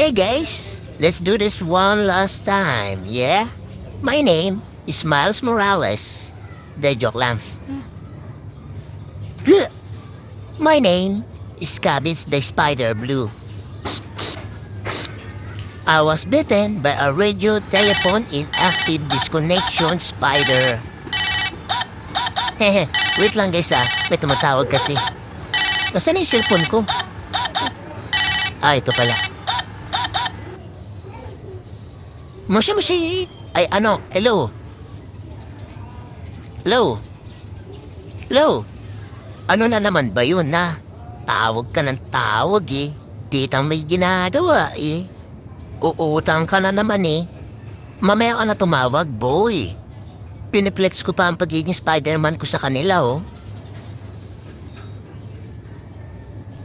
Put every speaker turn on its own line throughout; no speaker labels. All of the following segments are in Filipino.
Hey guys, let's do this one last time, yeah? My name is Miles Morales. De joke lang. My name is Cabbage the Spider Blue. I was bitten by a radio telephone inactive disconnection spider. Hehe, wait lang guys may tumatawag kasi. Nasaan yung cellphone ko? Ito pala. Moshi! Ay hello? Hello? Hello? Ano na naman ba yun na? Tawag ka ng tawag eh. Titang may ginagawa eh. Uutang ka na naman eh. Mamaya ka na tumawag, boy. Piniplex ko pa ang pagiging Spider-Man ko sa kanila, oh.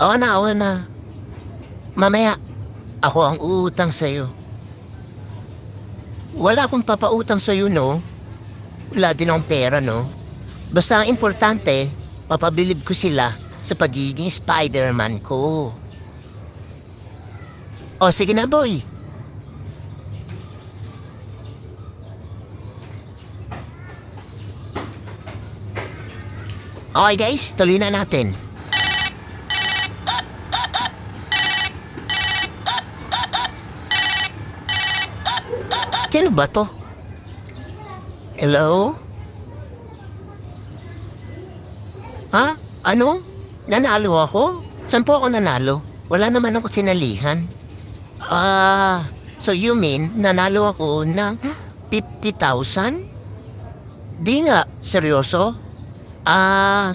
Oo na. Mamaya, ako ang uutang sa'yo. Wala akong papautang sa'yo, no? Wala din akong pera, no? Basta ang importante, papabilib ko sila sa pagiging Spider-Man ko. O, sige na, boy. Okay guys, tuloy na natin. Sino ba to? Hello? Ha? Ano? Nanalo ako? Saan po ako nanalo? Wala naman ako sinalihan. So you mean nanalo ako ng 50,000? Di nga, seryoso?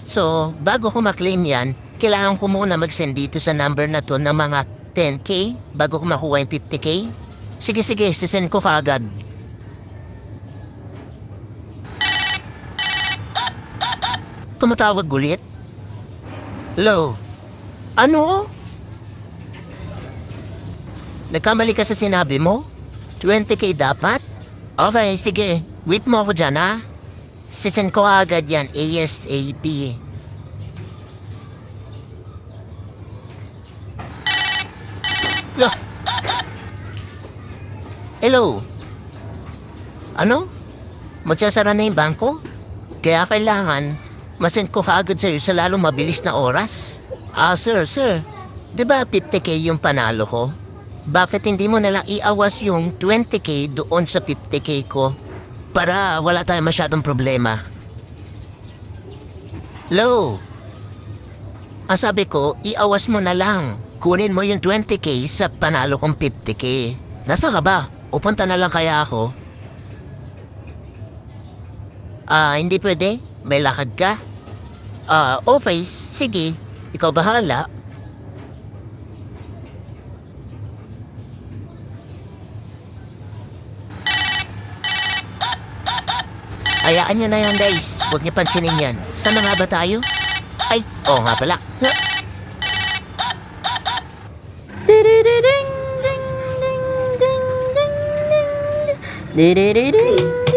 So bago ko maklaim yan, kailangan ko muna mag-send dito sa number na to ng mga 10K bago ko makuha yung 50K? Sige, sisend ko kaagad. Tumatawag ulit? Hello? Ano? Nagkamali ka sa sinabi mo? 20K dapat? Okay, sige. Wait mo ako dyan, ha? Sisend ko agad yan, ASAP. Hello? Ano? Magsasara na yung bangko? Kaya kailangan masend ko kaagad sa'yo sa lalong mabilis na oras? Sir. Diba 50K yung panalo ko? Bakit hindi mo nalang iawas yung 20K doon sa 50K ko? Para wala tayong masyadong problema. Hello? Ang sabi ko, iawas mo na lang. Kunin mo yung 20K sa panalo kong 50K. Nasa ka ba? Upunta na lang kaya ako? Hindi pwede? May lakad ka? Okay, sige. Ikaw bahala. Hayaan nyo na yan guys. Huwag niyo pansinin yan. Saan na nga ba tayo? Ay, oo nga pala.
Ding ding ding ding ding ding ding ding ding ding ding